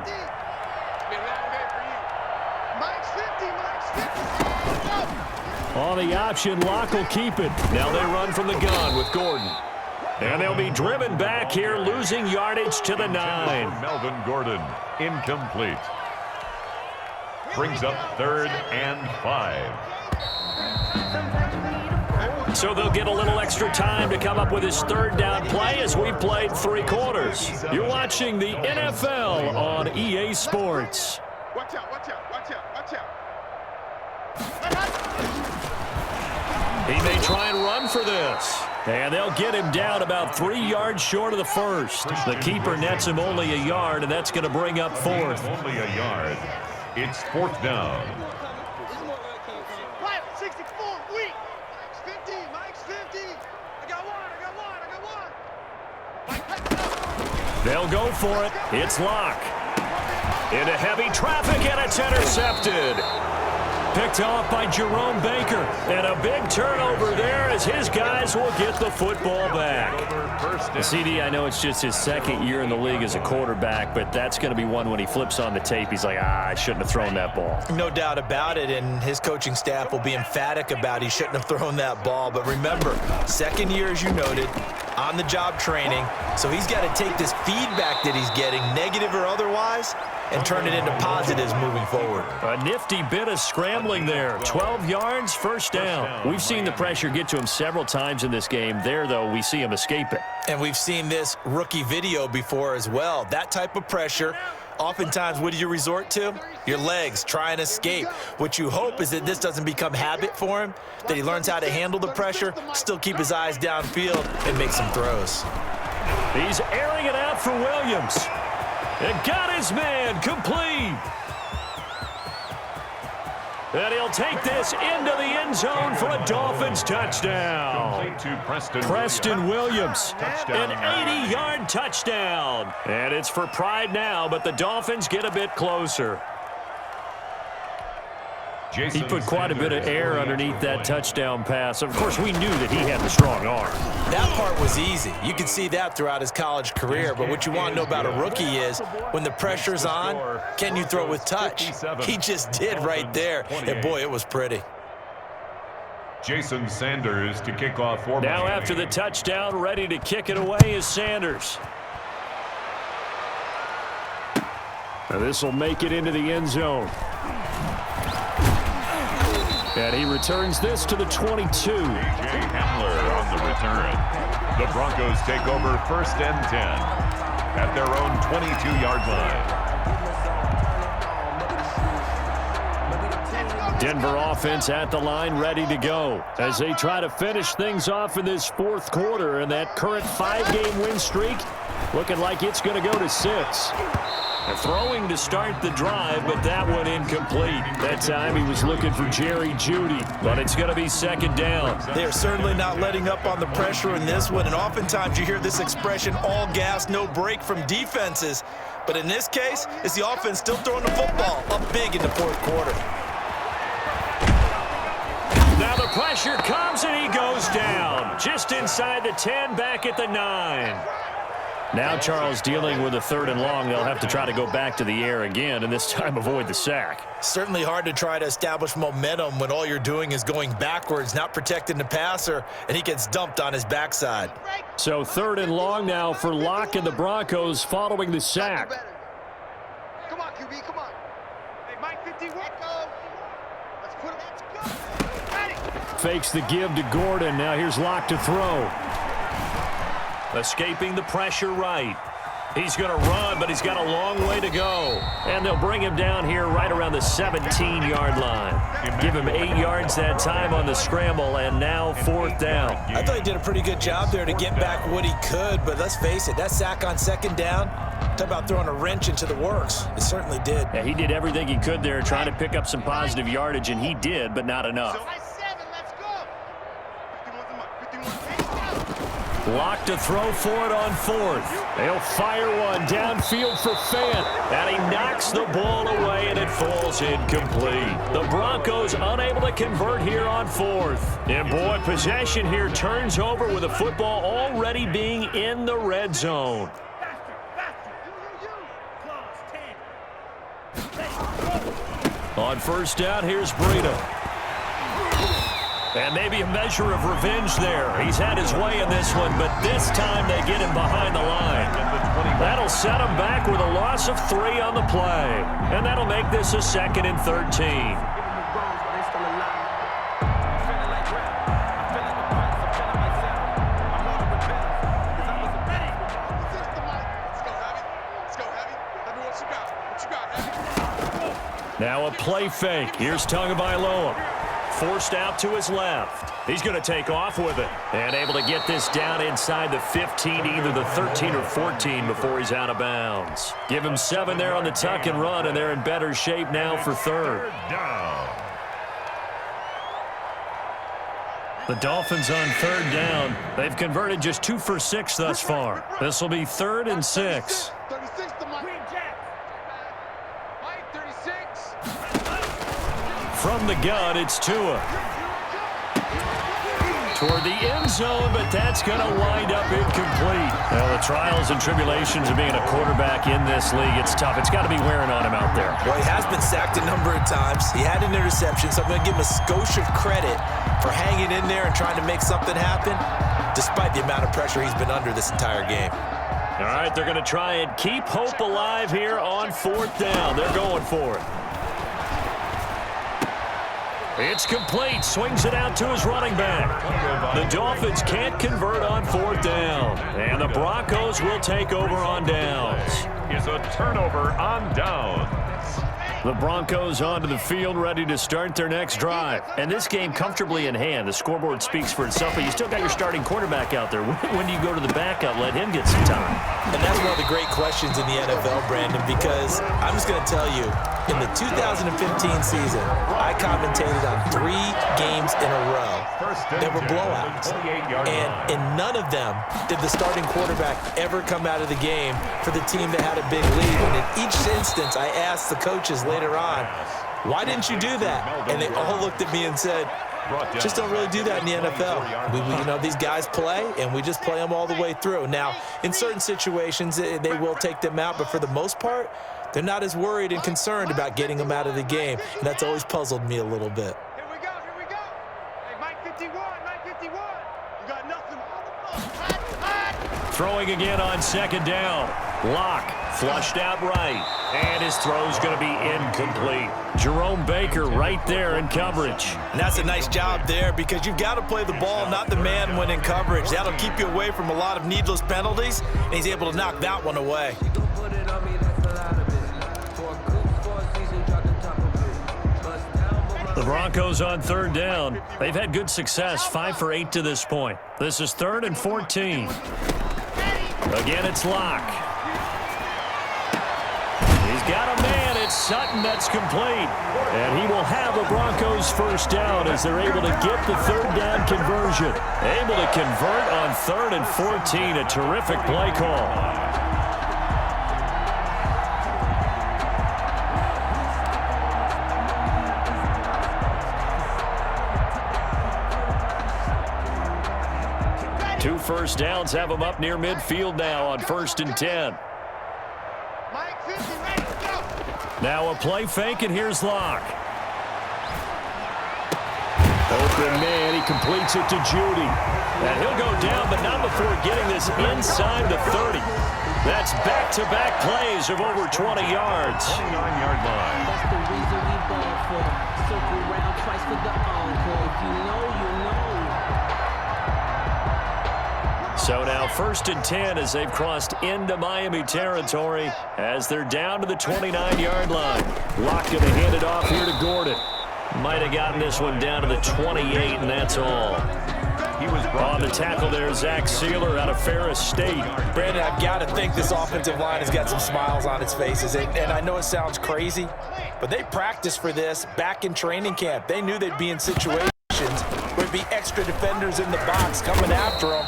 On the option, Locke will keep it. Now they run from the gun with Gordon. And they'll be driven back here, losing yardage to the 9. Melvin Gordon, incomplete. Brings up 3rd and 5. So they'll get a little extra time to come up with his third down play as we played 3 quarters. You're watching the NFL on EA Sports. Watch out, watch out, watch out, watch out. He may try and run for this. And they'll get him down about 3 yards short of the first. The keeper nets him only a yard, and that's going to bring up 4th. Only a yard. It's 4th down. 64, weak. Mike's 50, Mike's 50. I got one. They'll go for it. It's Locke. Into heavy traffic, and it's intercepted. Picked off by Jerome Baker. And a big turnover there as his guys will get the football back. CD, I know it's just his second year in the league as a quarterback, but that's going to be one when he flips on the tape. He's like, I shouldn't have thrown that ball. No doubt about it, and his coaching staff will be emphatic about he shouldn't have thrown that ball. But remember, second year, as you noted, on-the-job training. So he's got to take this feedback that he's getting, negative or otherwise, and turn it into positives moving forward. A nifty bit of scrambling there. 12 yards, first down. We've seen the pressure get to him several times in this game. There, though, we see him escape it. And we've seen this rookie video before as well. That type of pressure, oftentimes, what do you resort to? Your legs, try and escape. What you hope is that this doesn't become habit for him, that he learns how to handle the pressure, still keep his eyes downfield, and make some throws. He's airing it out for Williams. And got his man complete. And he'll take this into the end zone for a Dolphins touchdown. To Preston Williams, an 80-yard touchdown. And it's for pride now, but the Dolphins get a bit closer. He put quite a bit of air underneath that touchdown pass. Of course, we knew that he had the strong arm. That part was easy. You could see that throughout his college career. But what you want to know about a rookie is when the pressure's on, can you throw with touch? He just did right there. And, boy, it was pretty. Jason Sanders to kick off for Now Miami. after the touchdown, ready to kick it away is Sanders. Now this will make it into the end zone. And he returns this to the 22. Jay Hamler on the return. The Broncos take over 1st and 10 at their own 22-yard line. Denver offense at the line, ready to go as they try to finish things off in this 4th quarter. And that current 5-game win streak looking like it's going to go to 6. And throwing to start the drive, but that one incomplete. That time he was looking for Jerry Jeudy, but it's going to be second down. They are certainly not letting up on the pressure in this one, and oftentimes you hear this expression, all gas, no break from defenses. But in this case, it's the offense still throwing the football up big in the fourth quarter. Now the pressure comes, and he goes down. Just inside the 10, back at the 9. Now Charles dealing with a 3rd and long. They'll have to try to go back to the air again, and this time avoid the sack. Certainly hard to try to establish momentum when all you're doing is going backwards, not protecting the passer, and he gets dumped on his backside. So 3rd and long now for Locke and the Broncos following the sack. Come on, QB, come on. Hey, Mike 51. Let's put him. Let's go. Ready. Fakes the give to Gordon. Now here's Locke to throw. Escaping the pressure right. He's going to run, but he's got a long way to go. And they'll bring him down here right around the 17-yard line. Give him 8 yards that time on the scramble, and now 4th down. I thought he did a pretty good job there to get back what he could, but let's face it, that sack on 2nd down, talk about throwing a wrench into the works. It certainly did. Yeah, he did everything he could there trying to pick up some positive yardage, and he did, but not enough. Let's go. 51. Locke to throw for it on 4th. They'll fire one downfield for Fant. And he knocks the ball away, and it falls incomplete. The Broncos unable to convert here on 4th. And boy, possession here turns over with the football already being in the red zone. On 1st down, here's Breida. And maybe a measure of revenge there. He's had his way in this one, but this time they get him behind the line. That'll set him back with a loss of 3 on the play. And that'll make this a 2nd and 13. Now a play fake. Here's Tagovailoa. Forced out to his left. He's going to take off with it. And able to get this down inside the 15, either the 13 or 14 before he's out of bounds. Give him 7 there on the tuck and run, and they're in better shape now for 3rd. The Dolphins on 3rd down. They've converted just 2 for 6 thus far. This will be 3rd and 6. 36 to Mike. Mike, 36. From the gun, it's Tua. Toward the end zone, but that's going to wind up incomplete. Well, the trials and tribulations of being a quarterback in this league, it's tough. It's got to be wearing on him out there. Well, he has been sacked a number of times. He had an interception, so I'm going to give him a skosh of credit for hanging in there and trying to make something happen, despite the amount of pressure he's been under this entire game. All right, they're going to try and keep hope alive here on 4th down. They're going for it. It's complete. Swings it out to his running back. The Dolphins can't convert on 4th down. And the Broncos will take over on downs. Is a turnover on downs. The Broncos onto the field, ready to start their next drive. And this game comfortably in hand. The scoreboard speaks for itself, but you still got your starting quarterback out there. When do you go to the backup? Let him get some time. And that's one of the great questions in the NFL, Brandon, because I'm just going to tell you, in the 2015 season, I commentated on 3 games in a row that were blowouts. And in none of them did the starting quarterback ever come out of the game for the team that had a big lead. And in each instance, I asked the coaches later on, why didn't you do that? And they all looked at me and said, just don't really do that in the NFL. These guys play, and we just play them all the way through. Now, in certain situations, they will take them out, but for the most part, they're not as worried and concerned about getting them out of the game, and that's always puzzled me a little bit. Here we go. Hey, Mike 51. You got nothing. Throwing again on 2nd down. Locke flushed out right, and his throw's going to be incomplete. Jerome Baker right there in coverage. And that's a nice job there because you've got to play the ball, not the man when in coverage. That'll keep you away from a lot of needless penalties, and he's able to knock that one away. The Broncos on 3rd down. They've had good success, 5 for 8 to this point. This is 3rd and 14. Again, it's Locke. He's got a man. It's Sutton that's complete. And he will have a Broncos first down as they're able to get the third down conversion. Able to convert on 3rd and 14. A terrific play call. Two first downs have them up near midfield now on 1st and 10. Now a play fake, and here's Locke. Open man, he completes it to Judy. And he'll go down, but not before getting this inside the 30. That's back-to-back plays of over 20 yards. 29-yard line. That's the reason we ball for. Circle round twice for the encore. If you know, you know. So now 1st and 10 as they've crossed into Miami territory as they're down to the 29-yard line. Locke going to hand it off here to Gordon. Might have gotten this one down to the 28, and that's all. He was on the tackle there, Zach Sealer out of Ferris State. Brandon, I've got to think this offensive line has got some smiles on its faces. And I know it sounds crazy, but they practiced for this back in training camp. They knew they'd be in situations where there'd be extra defenders in the box coming after them,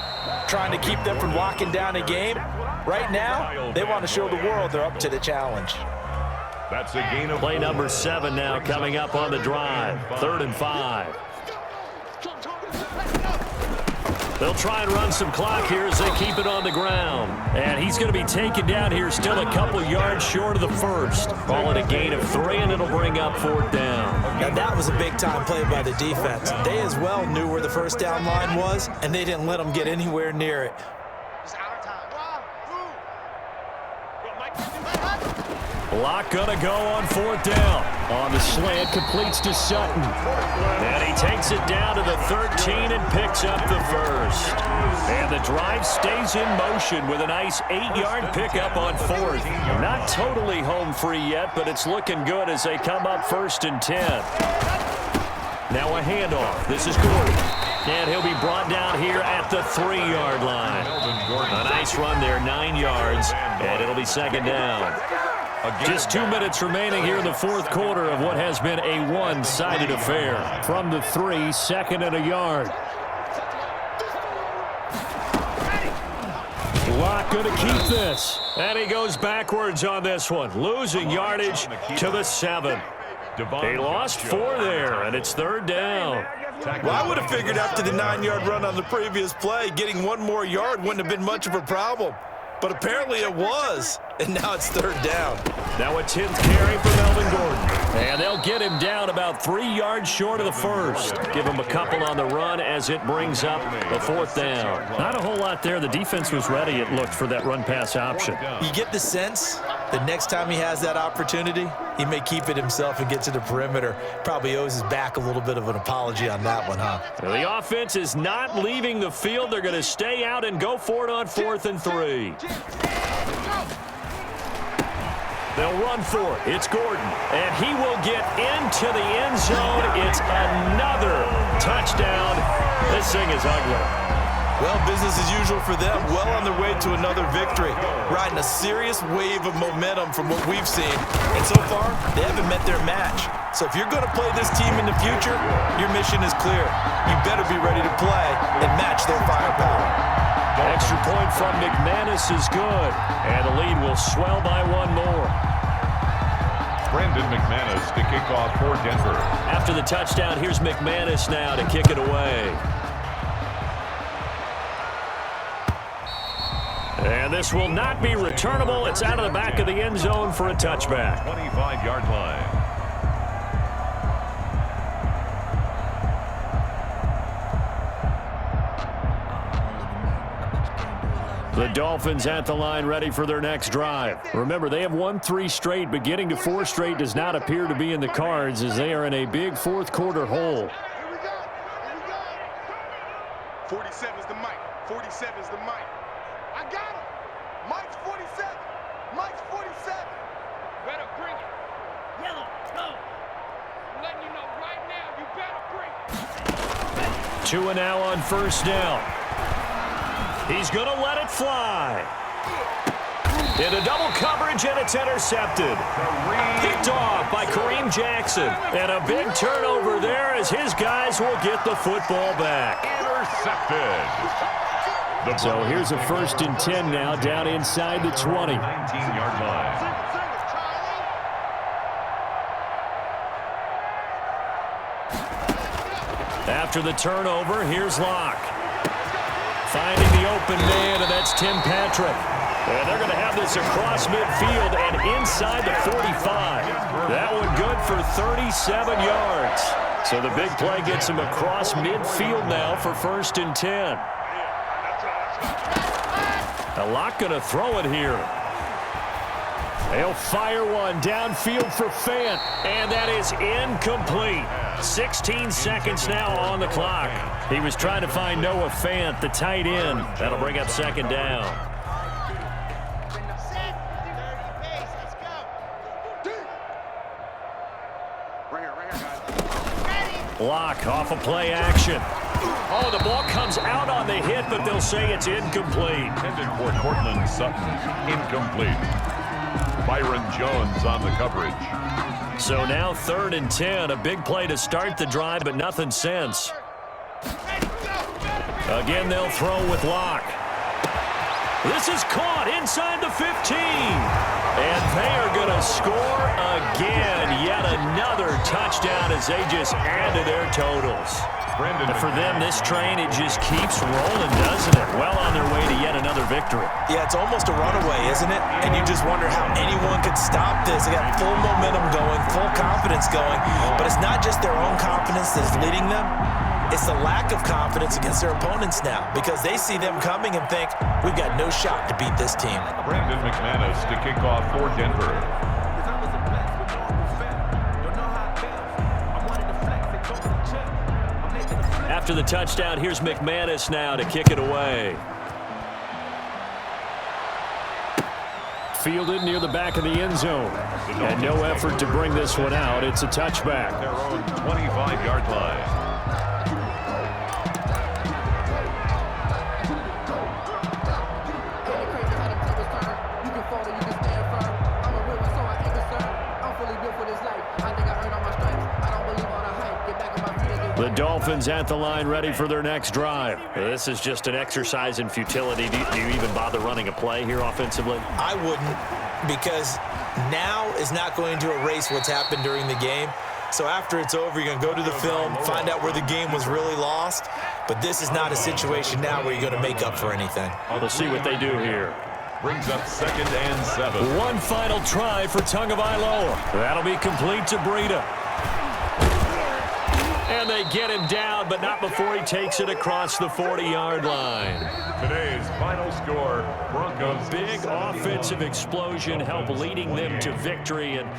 trying to keep them from locking down a game. Right now, they want to show the world they're up to the challenge. That's a gain of play number 7 now coming up on the drive. 3rd and 5. They'll try and run some clock here as they keep it on the ground. And he's going to be taken down here, still a couple yards short of the first. Call it a gain of 3, and it'll bring up 4th down. Now, that was a big-time play by the defense. They as well knew where the first down line was, and they didn't let them get anywhere near it. Locke gonna go on 4th down. On the slant, completes to Sutton. And he takes it down to the 13 and picks up the first. And the drive stays in motion with a nice 8-yard pickup on 4th. Not totally home free yet, but it's looking good as they come up 1st and 10. Now a handoff. This is Gordon. And he'll be brought down here at the 3-yard line. A nice run there, 9 yards, and it'll be 2nd down. Just 2 minutes remaining here in the 4th quarter of what has been a one-sided affair. From the 3, 2nd and a yard. Locke going to keep this. And he goes backwards on this one. Losing yardage to the 7. He lost 4 there, and it's 3rd down. Well, I would have figured after the 9-yard run on the previous play, getting 1 more yard wouldn't have been much of a problem. But apparently it was, and now it's 3rd down. Now a 10th carry for Melvin Gordon. And they'll get him down about 3 yards short of the first. Give him a couple on the run as it brings up the 4th down. Not a whole lot there. The defense was ready, it looked, for that run-pass option. You get the sense the next time he has that opportunity, he may keep it himself and get to the perimeter. Probably owes his back a little bit of an apology on that one, huh? Well, the offense is not leaving the field. They're going to stay out and go for it on 4th and 3. They'll run for it. It's Gordon, and he will get into the end zone. It's another touchdown. This thing is ugly. Well, business as usual for them. Well on their way to another victory. Riding a serious wave of momentum from what we've seen. And so far, they haven't met their match. So if you're going to play this team in the future, your mission is clear. You better be ready to play and match their firepower. Extra point from McManus is good. And the lead will swell by 1 more. Brandon McManus to kick off for Denver. After the touchdown, here's McManus now to kick it away. And this will not be returnable. It's out of the back of the end zone for a touchback. 25-yard line. The Dolphins at the line ready for their next drive. Remember, they have won 3 straight, but getting to 4 straight does not appear to be in the cards as they are in a big 4th quarter hole. 47 is the mic. 47 is the mic. I got him. Mike's 47. Mike's 47. Better bring it. Yellow, go. I'm letting you know right now, you better bring it. 2 and now on 1st down. He's going to let it fly. Into double coverage, and it's intercepted. Picked off by Kareem Jackson. And a big turnover there as his guys will get the football back. Intercepted. So here's a 1st and 10 now, down inside the 20. 19-yard line. After the turnover, here's Locke. Finding the open man, and that's Tim Patrick. And they're going to have this across midfield and inside the 45. That one good for 37 yards. So the big play gets him across midfield now for 1st and 10. Locke going to throw it here. They'll fire one downfield for Fant, and that is incomplete. 16 seconds now on the clock. He was trying to find Noah Fant, the tight end. That'll bring up 2nd down. Locke off of play action. Oh, the ball comes out on the hit, but they'll say it's incomplete. Intended for Cortland Sutton. Incomplete. Byron Jones on the coverage. So now 3rd and 10. A big play to start the drive, but nothing since. Again, they'll throw with Locke. This is caught inside the 15. And they are going to score again. Yet another touchdown as they just add to their totals. And for them, this train, it just keeps rolling, doesn't it? Well on their way to yet another victory. Yeah, it's almost a runaway, isn't it? And you just wonder how anyone could stop this. They got full momentum going, full confidence going. But it's not just their own confidence that's leading them. It's the lack of confidence against their opponents now because they see them coming and think, we've got no shot to beat this team. Brandon McManus to kick off for Denver. After the touchdown, here's McManus now to kick it away. Fielded near the back of the end zone. And no effort to bring this one out. It's a touchback. Their own 25-yard line. The Dolphins at the line ready for their next drive. This is just an exercise in futility. Do you even bother running a play here offensively? I wouldn't, because now is not going to erase what's happened during the game. So after it's over, you're going to go to the film, find out where the game was really lost. But this is not a situation now where you're going to make up for anything. We'll see what they do here. Brings up 2nd and 7. One final try for Tagovailoa. That'll be complete to Breida. And they get him down, but not before he takes it across the 40-yard line. Today's final score, Broncos. Big offensive explosion help leading them to victory. And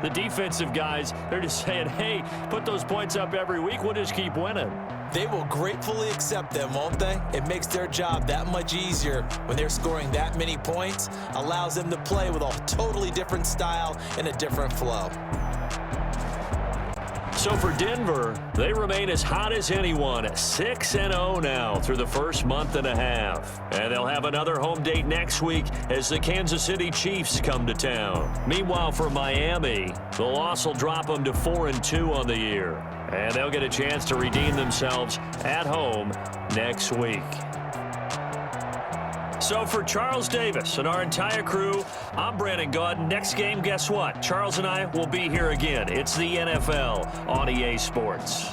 the defensive guys, they're just saying, hey, put those points up every week. We'll just keep winning. They will gratefully accept them, won't they? It makes their job that much easier when they're scoring that many points. Allows them to play with a totally different style and a different flow. So for Denver, they remain as hot as anyone, 6-0 now through the first month and a half. And they'll have another home date next week as the Kansas City Chiefs come to town. Meanwhile, for Miami, the loss will drop them to 4-2 on the year. And they'll get a chance to redeem themselves at home next week. So for Charles Davis and our entire crew, I'm Brandon Gaudin. Next game, guess what? Charles and I will be here again. It's the NFL on EA Sports.